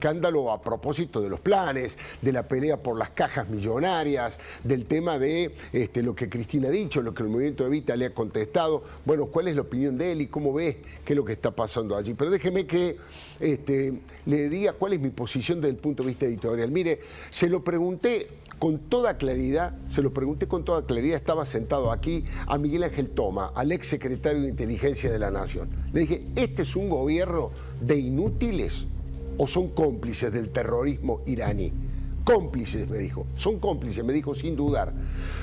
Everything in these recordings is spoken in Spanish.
Escándalo a propósito de los planes, de la pelea por las cajas millonarias, del tema de lo que Cristina ha dicho, lo que el movimiento Evita le ha contestado. Bueno, ¿cuál es la opinión de él y cómo ve qué es lo que está pasando allí? Pero déjeme que le diga cuál es mi posición desde el punto de vista editorial. Mire, se lo pregunté con toda claridad, estaba sentado aquí a Miguel Ángel Toma, al ex secretario de Inteligencia de la Nación. Le dije, ¿este es un gobierno de inútiles o son cómplices del terrorismo iraní? Cómplices, me dijo. Son cómplices, me dijo sin dudar.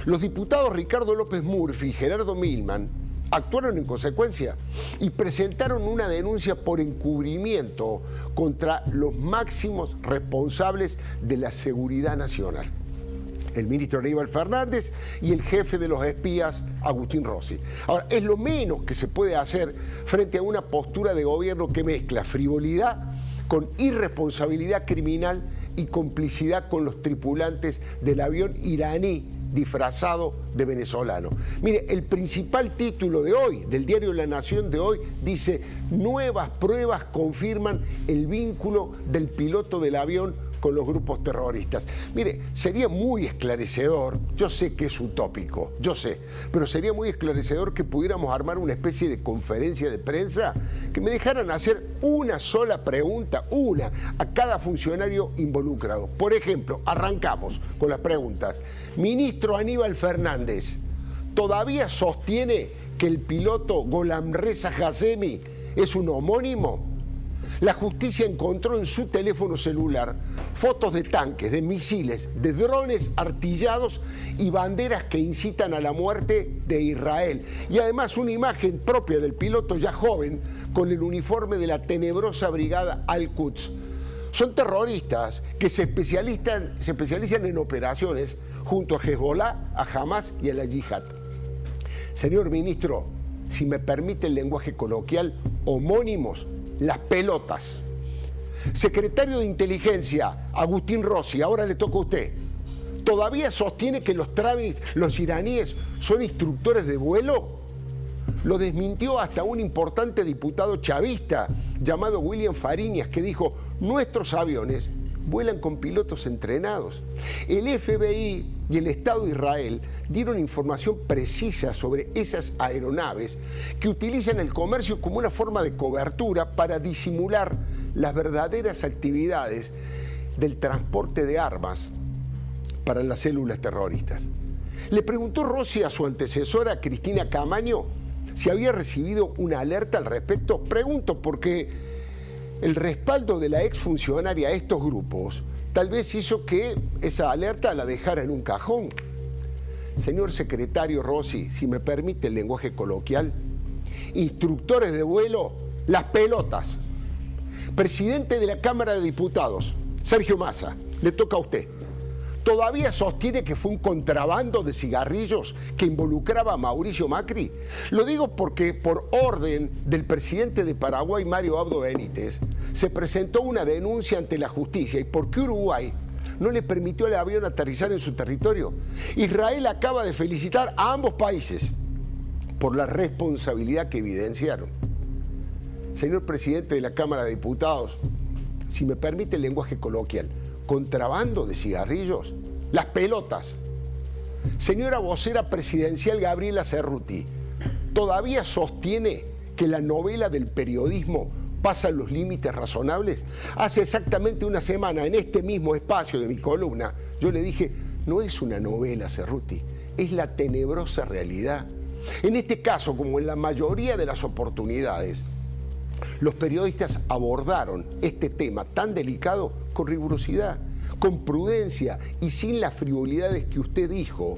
Los diputados Ricardo López Murphy y Gerardo Milman actuaron en consecuencia y presentaron una denuncia por encubrimiento contra los máximos responsables de la seguridad nacional: el ministro Aníbal Fernández y el jefe de los espías, Agustín Rossi. Ahora, es lo menos que se puede hacer frente a una postura de gobierno que mezcla frivolidad con irresponsabilidad criminal y complicidad con los tripulantes del avión iraní disfrazado de venezolano. Mire, el principal título de hoy, del diario La Nación de hoy, dice: nuevas pruebas confirman el vínculo del piloto del avión con los grupos terroristas. Mire, sería muy esclarecedor, yo sé que es utópico, yo sé, pero sería muy esclarecedor que pudiéramos armar una especie de conferencia de prensa, que me dejaran hacer una sola pregunta, una, a cada funcionario involucrado. Por ejemplo, arrancamos con las preguntas. Ministro Aníbal Fernández, ¿todavía sostiene que el piloto Golamreza Hazemi es un homónimo? La justicia encontró en su teléfono celular fotos de tanques, de misiles, de drones artillados y banderas que incitan a la muerte de Israel. Y además una imagen propia del piloto ya joven con el uniforme de la tenebrosa brigada Al-Quds. Son terroristas que se especializan en operaciones junto a Hezbollah, a Hamas y a la Yihad. Señor ministro, si me permite el lenguaje coloquial, homónimos, las pelotas. Secretario de Inteligencia, Agustín Rossi, ahora le toca a usted. ¿Todavía sostiene que los iraníes son instructores de vuelo? Lo desmintió hasta un importante diputado chavista llamado William Fariñas, que dijo: nuestros aviones vuelan con pilotos entrenados. El FBI y el Estado de Israel dieron información precisa sobre esas aeronaves que utilizan el comercio como una forma de cobertura para disimular las verdaderas actividades del transporte de armas para las células terroristas. Le preguntó Rossi a su antecesora, Cristina Camaño, si había recibido una alerta al respecto. Pregunto porque el respaldo de la exfuncionaria a estos grupos tal vez hizo que esa alerta la dejara en un cajón. Señor secretario Rossi, si me permite el lenguaje coloquial, instructores de vuelo, las pelotas. Presidente de la Cámara de Diputados, Sergio Massa, le toca a usted. ¿Todavía sostiene que fue un contrabando de cigarrillos que involucraba a Mauricio Macri? Lo digo porque por orden del presidente de Paraguay, Mario Abdo Benítez, se presentó una denuncia ante la justicia y porque Uruguay no le permitió al avión aterrizar en su territorio. Israel acaba de felicitar a ambos países por la responsabilidad que evidenciaron. Señor presidente de la Cámara de Diputados, si me permite el lenguaje coloquial, contrabando de cigarrillos, las pelotas. Señora vocera presidencial Gabriela Cerruti, ¿todavía sostiene que la novela del periodismo pasa los límites razonables? Hace exactamente una semana, en este mismo espacio de mi columna, yo le dije: no es una novela, Cerruti, es la tenebrosa realidad. En este caso, como en la mayoría de las oportunidades, los periodistas abordaron este tema tan delicado con rigurosidad, con prudencia y sin las frivolidades que usted dijo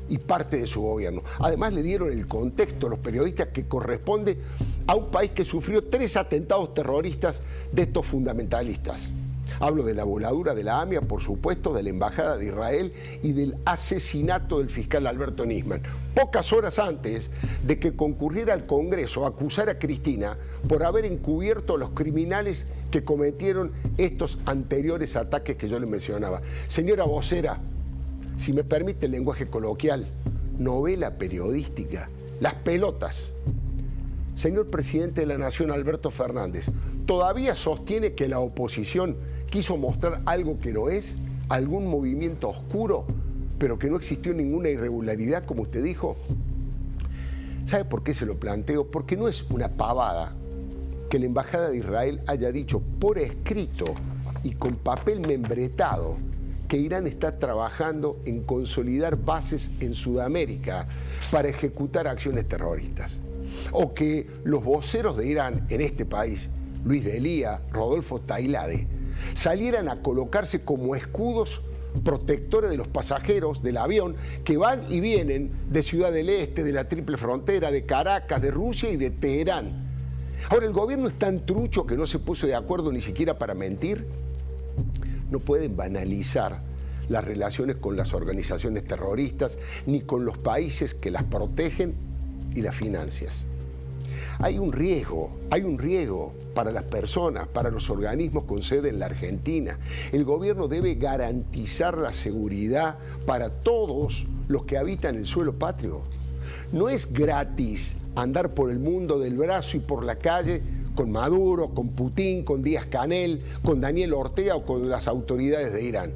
y parte de su gobierno. Además, le dieron el contexto a los periodistas que corresponde a un país que sufrió 3 atentados terroristas de estos fundamentalistas. Hablo de la voladura de la AMIA, por supuesto, de la Embajada de Israel y del asesinato del fiscal Alberto Nisman, pocas horas antes de que concurriera al Congreso a acusar a Cristina por haber encubierto a los criminales que cometieron estos anteriores ataques que yo le mencionaba. Señora vocera, si me permite el lenguaje coloquial, novela periodística, las pelotas. señor presidente de la Nación, Alberto Fernández, ¿todavía sostiene que la oposición quiso mostrar algo que no es? ¿Algún movimiento oscuro, pero que no existió ninguna irregularidad, como usted dijo? ¿Sabe por qué se lo planteo? Porque no es una pavada que la Embajada de Israel haya dicho por escrito y con papel membretado que Irán está trabajando en consolidar bases en Sudamérica para ejecutar acciones terroristas. O que los voceros de Irán en este país, Luis Delía, Rodolfo Tailade, salieran a colocarse como escudos protectores de los pasajeros del avión que van y vienen de Ciudad del Este, de la Triple Frontera, de Caracas, de Rusia y de Teherán. Ahora, el gobierno es tan trucho que no se puso de acuerdo ni siquiera para mentir. No pueden banalizar las relaciones con las organizaciones terroristas ni con los países que las protegen y las financian. Hay un riesgo para las personas, para los organismos con sede en la Argentina. El gobierno debe garantizar la seguridad para todos los que habitan el suelo patrio. No es gratis andar por el mundo del brazo y por la calle con Maduro, con Putin, con Díaz-Canel, con Daniel Ortega o con las autoridades de Irán.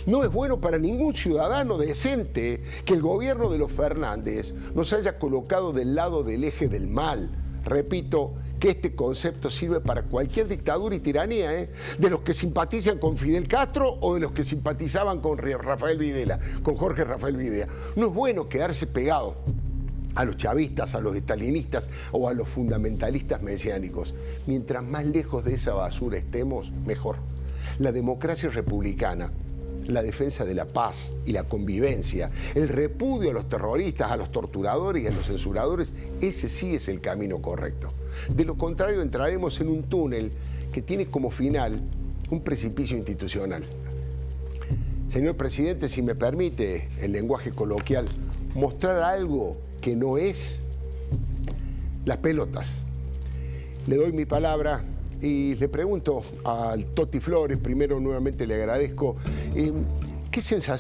No es bueno para ningún ciudadano decente que el gobierno de los Fernández nos haya colocado del lado del eje del mal. Repito que este concepto sirve para cualquier dictadura y tiranía, de los que simpatizan con Fidel Castro o de los que simpatizaban con Rafael Videla, con Jorge Rafael Videla. No es bueno quedarse pegado a los chavistas, a los estalinistas o a los fundamentalistas mesiánicos. Mientras más lejos de esa basura estemos, mejor. La democracia republicana, la defensa de la paz y la convivencia, el repudio a los terroristas, a los torturadores y a los censuradores, ese sí es el camino correcto. De lo contrario, entraremos en un túnel que tiene como final un precipicio institucional. Señor presidente, si me permite el lenguaje coloquial, mostrar algo que no es las pelotas. Le doy mi palabra y le pregunto al Toti Flores, primero nuevamente le agradezco, ¿qué sensación